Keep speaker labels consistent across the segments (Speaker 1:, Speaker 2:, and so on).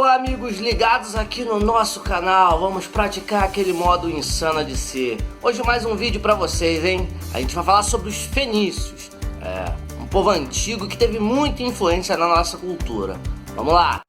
Speaker 1: Olá amigos ligados aqui no nosso canal, vamos praticar aquele modo insano de ser. Hoje mais um vídeo pra vocês, hein? A gente vai falar sobre os fenícios, um povo antigo que teve muita influência na nossa cultura. Vamos lá!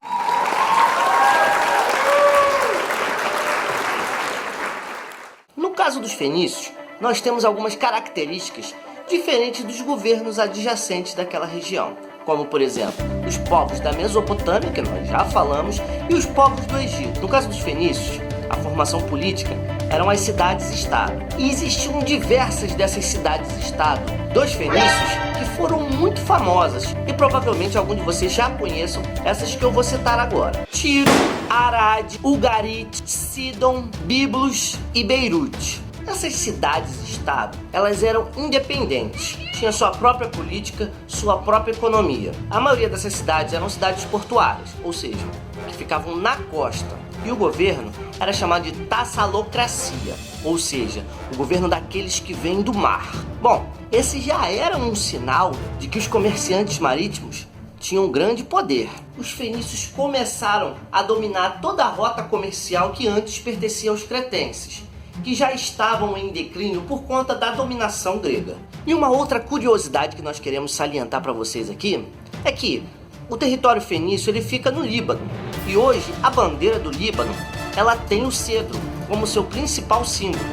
Speaker 1: No caso dos fenícios, nós temos algumas características diferentes dos governos adjacentes daquela região, como por exemplo, os povos da Mesopotâmia, que nós já falamos, e os povos do Egito. No caso dos fenícios, a formação política eram as cidades-estado, e existiam diversas dessas cidades-estado dos fenícios que foram muito famosas, e provavelmente algum de vocês já conheçam essas que eu vou citar agora: Tiro, Arad, Ugarit, Sidon, Biblos e Beirute. Essas cidades-estado, elas eram independentes, tinham sua própria política, sua própria economia. A maioria dessas cidades eram cidades portuárias, ou seja, que ficavam na costa. E o governo era chamado de tassalocracia, ou seja, o governo daqueles que vêm do mar. Bom, esse já era um sinal de que os comerciantes marítimos tinham grande poder. Os fenícios começaram a dominar toda a rota comercial que antes pertencia aos cretenses, que já estavam em declínio por conta da dominação grega. E uma outra curiosidade que nós queremos salientar para vocês aqui é que o território fenício ele fica no Líbano, e hoje a bandeira do Líbano ela tem o cedro como seu principal símbolo.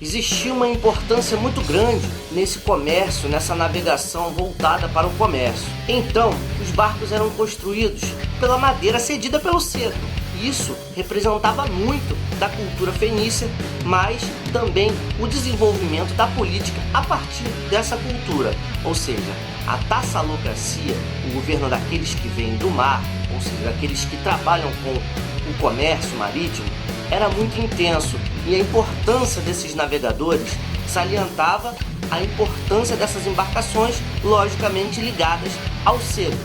Speaker 1: Existia uma importância muito grande nesse comércio, nessa navegação voltada para o comércio. Então, os barcos eram construídos pela madeira cedida pelo cedro. Isso representava muito da cultura fenícia, mas também o desenvolvimento da política a partir dessa cultura. Ou seja, a tassalocracia, o governo daqueles que vêm do mar, ou seja, daqueles que trabalham com o comércio marítimo, era muito intenso, e a importância desses navegadores salientava a importância dessas embarcações, logicamente ligadas ao cedro.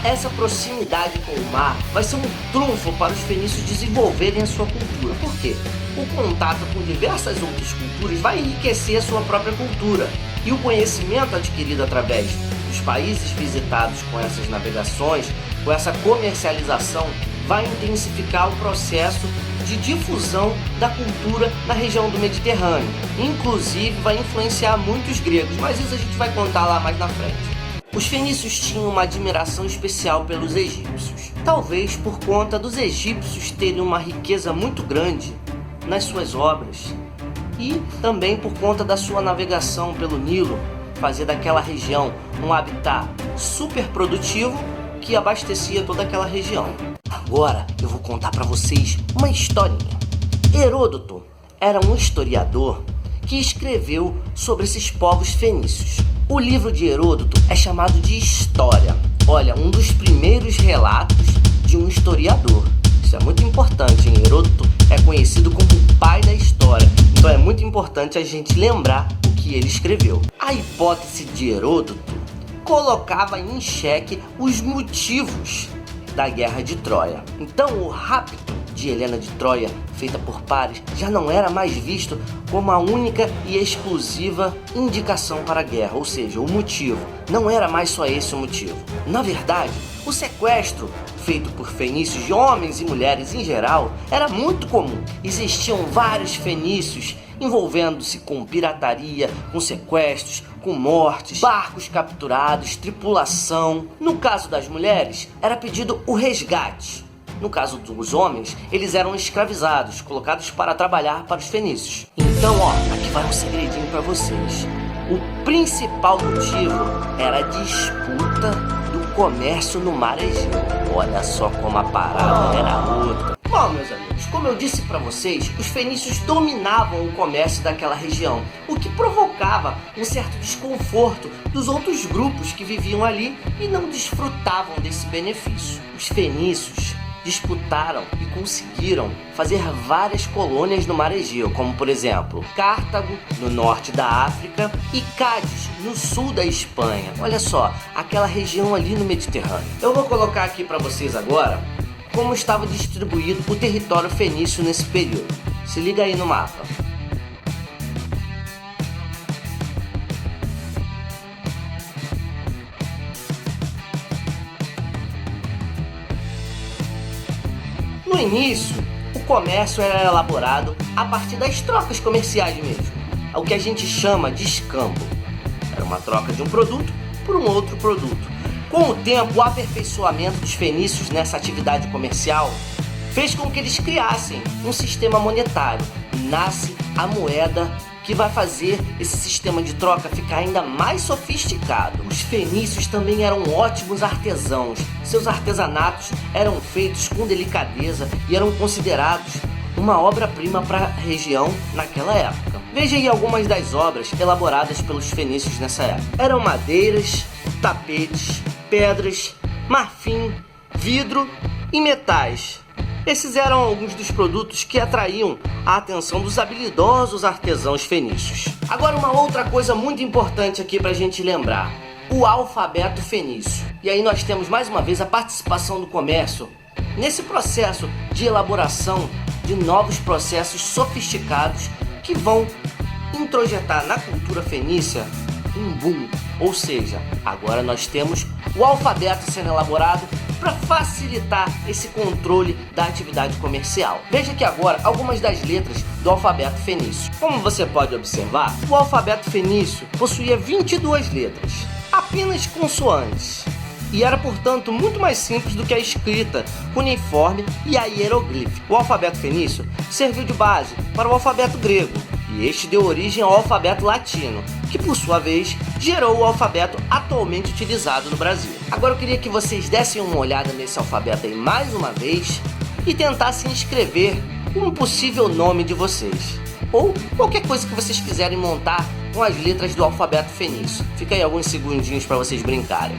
Speaker 1: Essa proximidade com o mar vai ser um trunfo para os fenícios desenvolverem a sua cultura. Por quê? O contato com diversas outras culturas vai enriquecer a sua própria cultura, e o conhecimento adquirido através dos países visitados com essas navegações, com essa comercialização, vai intensificar o processo de difusão da cultura na região do Mediterrâneo. Inclusive vai influenciar muitos gregos, mas isso a gente vai contar lá mais na frente. Os fenícios tinham uma admiração especial pelos egípcios, talvez por conta dos egípcios terem uma riqueza muito grande nas suas obras, e também por conta da sua navegação pelo Nilo, fazer daquela região um habitat super produtivo que abastecia toda aquela região. Agora eu vou contar para vocês uma historinha. Heródoto era um historiador que escreveu sobre esses povos fenícios. O livro de Heródoto é chamado de História. Olha, um dos primeiros relatos de um historiador. Isso é muito importante, hein? Heródoto é conhecido como o pai da história. Então é muito importante a gente lembrar o que ele escreveu. A hipótese de Heródoto colocava em xeque os motivos da Guerra de Troia. Então o rapto de Helena de Troia, feita por Paris, já não era mais visto como a única e exclusiva indicação para a guerra, ou seja, o motivo. Não era mais só esse o motivo. Na verdade, o sequestro feito por fenícios de homens e mulheres em geral era muito comum. Existiam vários fenícios envolvendo-se com pirataria, com sequestros, com mortes, barcos capturados, tripulação. No caso das mulheres, era pedido o resgate. No caso dos homens, eles eram escravizados, colocados para trabalhar para os fenícios. Então, aqui vai um segredinho para vocês. O principal motivo era a disputa do comércio no mar Egeu. Olha só como a parada era outra. Bom, meus amigos, como eu disse para vocês, os fenícios dominavam o comércio daquela região, o que provocava um certo desconforto dos outros grupos que viviam ali e não desfrutavam desse benefício. Os fenícios disputaram e conseguiram fazer várias colônias no mar Egeu, como por exemplo Cartago, no norte da África, e Cádiz, no sul da Espanha. Olha só, aquela região ali no Mediterrâneo. Eu vou colocar aqui para vocês agora como estava distribuído o território fenício nesse período. Se liga aí no mapa. No início, o comércio era elaborado a partir das trocas comerciais mesmo, o que a gente chama de escambo. Era uma troca de um produto por um outro produto. Com o tempo, o aperfeiçoamento dos fenícios nessa atividade comercial fez com que eles criassem um sistema monetário. Nasce a moeda, que vai fazer esse sistema de troca ficar ainda mais sofisticado. Os fenícios também eram ótimos artesãos. Seus artesanatos eram feitos com delicadeza e eram considerados uma obra-prima para a região naquela época. Veja aí algumas das obras elaboradas pelos fenícios nessa época. Eram madeiras, tapetes, pedras, marfim, vidro e metais. Esses eram alguns dos produtos que atraíam a atenção dos habilidosos artesãos fenícios. Agora, uma outra coisa muito importante aqui para a gente lembrar: o alfabeto fenício. E aí nós temos mais uma vez a participação do comércio nesse processo de elaboração de novos processos sofisticados que vão introjetar na cultura fenícia um boom. Ou seja, agora nós temos o alfabeto sendo elaborado para facilitar esse controle da atividade comercial. Veja que agora algumas das letras do alfabeto fenício. Como você pode observar, o alfabeto fenício possuía 22 letras, apenas consoantes, e era, portanto, muito mais simples do que a escrita cuneiforme e a hieroglífica. O alfabeto fenício serviu de base para o alfabeto grego, e este deu origem ao alfabeto latino, que por sua vez gerou o alfabeto atualmente utilizado no Brasil. Agora eu queria que vocês dessem uma olhada nesse alfabeto aí mais uma vez e tentassem escrever um possível nome de vocês, ou qualquer coisa que vocês quiserem montar com as letras do alfabeto fenício. Fica aí alguns segundinhos para vocês brincarem.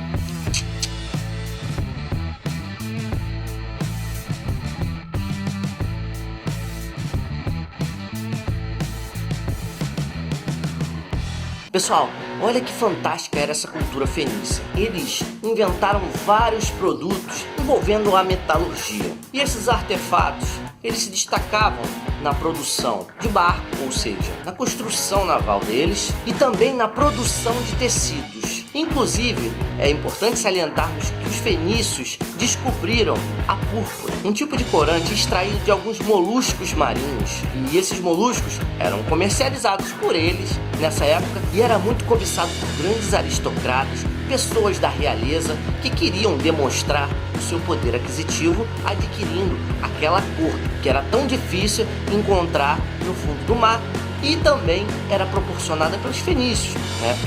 Speaker 1: Pessoal, olha que fantástica era essa cultura fenícia. Eles inventaram vários produtos envolvendo a metalurgia. E esses artefatos, eles se destacavam na produção de barco, ou seja, na construção naval deles, e também na produção de tecidos. Inclusive, é importante salientarmos que os fenícios descobriram a púrpura, um tipo de corante extraído de alguns moluscos marinhos. E esses moluscos eram comercializados por eles nessa época e era muito cobiçado por grandes aristocratas, pessoas da realeza que queriam demonstrar o seu poder aquisitivo adquirindo aquela cor que era tão difícil encontrar no fundo do mar. E também era proporcionada pelos fenícios,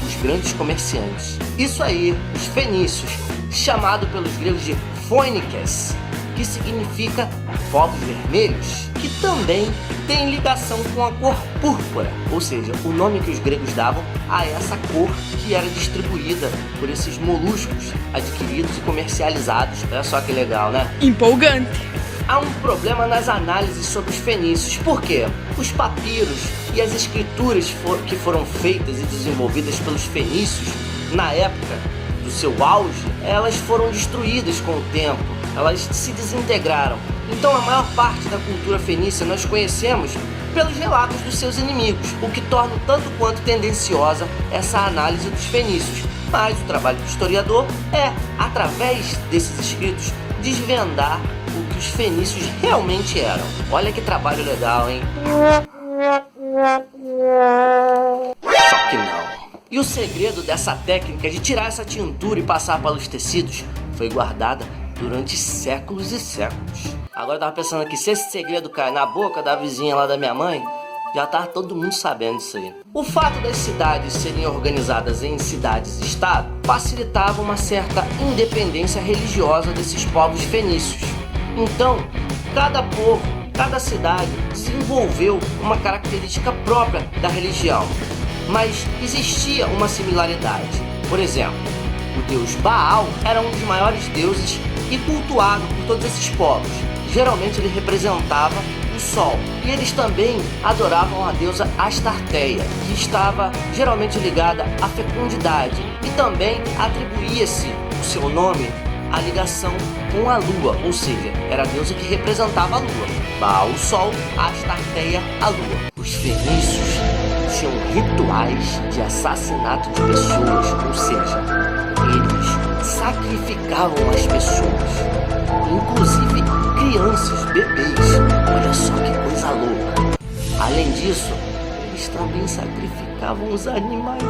Speaker 1: os grandes comerciantes. Isso aí, os fenícios, chamado pelos gregos de Phoenikes, que significa fogos vermelhos, que também tem ligação com a cor púrpura, ou seja, o nome que os gregos davam a essa cor que era distribuída por esses moluscos adquiridos e comercializados. Olha só que legal, né?
Speaker 2: Empolgante!
Speaker 1: Há um problema nas análises sobre os fenícios. Por quê? Os papiros e as escrituras que foram feitas e desenvolvidas pelos fenícios na época do seu auge, elas foram destruídas com o tempo, elas se desintegraram. Então a maior parte da cultura fenícia nós conhecemos pelos relatos dos seus inimigos, o que torna tanto quanto tendenciosa essa análise dos fenícios. Mas o trabalho do historiador é, através desses escritos, desvendar o que os fenícios realmente eram. Olha que trabalho legal, hein? Só que não. E o segredo dessa técnica de tirar essa tintura e passar pelos tecidos foi guardada durante séculos e séculos. Agora eu tava pensando aqui, se esse segredo cair na boca da vizinha lá da minha mãe, já tá todo mundo sabendo disso aí. O fato das cidades serem organizadas em cidades-estado facilitava uma certa independência religiosa desses povos fenícios. Então, cada povo, cada cidade desenvolveu uma característica própria da religião. Mas existia uma similaridade. Por exemplo, o deus Baal era um dos maiores deuses e cultuado por todos esses povos. Geralmente ele representava o sol. E eles também adoravam a deusa Astarteia, que estava geralmente ligada à fecundidade. E também atribuía-se o seu nome à ligação com a lua, ou seja, era a deusa que representava a lua. Baal, o sol, Astarteia, a lua. Os fenícios tinham rituais de assassinato de pessoas, ou seja, eles sacrificavam as pessoas. inclusive crianças, bebês. Olha só que coisa louca. Além disso, eles também sacrificavam os animais.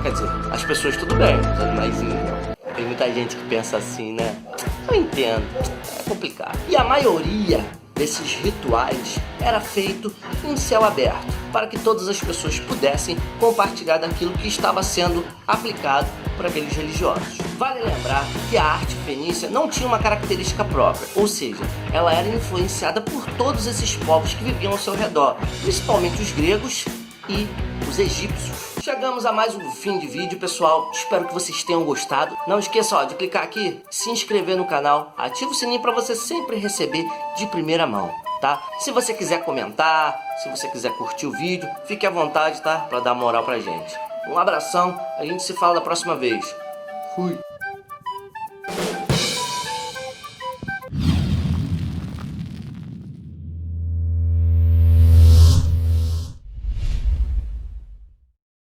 Speaker 1: Quer dizer, as pessoas tudo bem, os animaizinhos não. Tem muita gente que pensa assim, né? Eu entendo, é complicado. E a maioria desses rituais era feito em céu aberto, para que todas as pessoas pudessem compartilhar daquilo que estava sendo aplicado por aqueles religiosos. Vale lembrar que a arte fenícia não tinha uma característica própria, ou seja, ela era influenciada por todos esses povos que viviam ao seu redor, principalmente os gregos e os egípcios. Chegamos a mais um fim de vídeo, pessoal. Espero que vocês tenham gostado. Não esqueça de clicar aqui, se inscrever no canal, ativa o sininho para você sempre receber de primeira mão, tá? Se você quiser comentar, se você quiser curtir o vídeo, fique à vontade, tá? Para dar moral pra gente. Um abração, a gente se fala da próxima vez. Fui!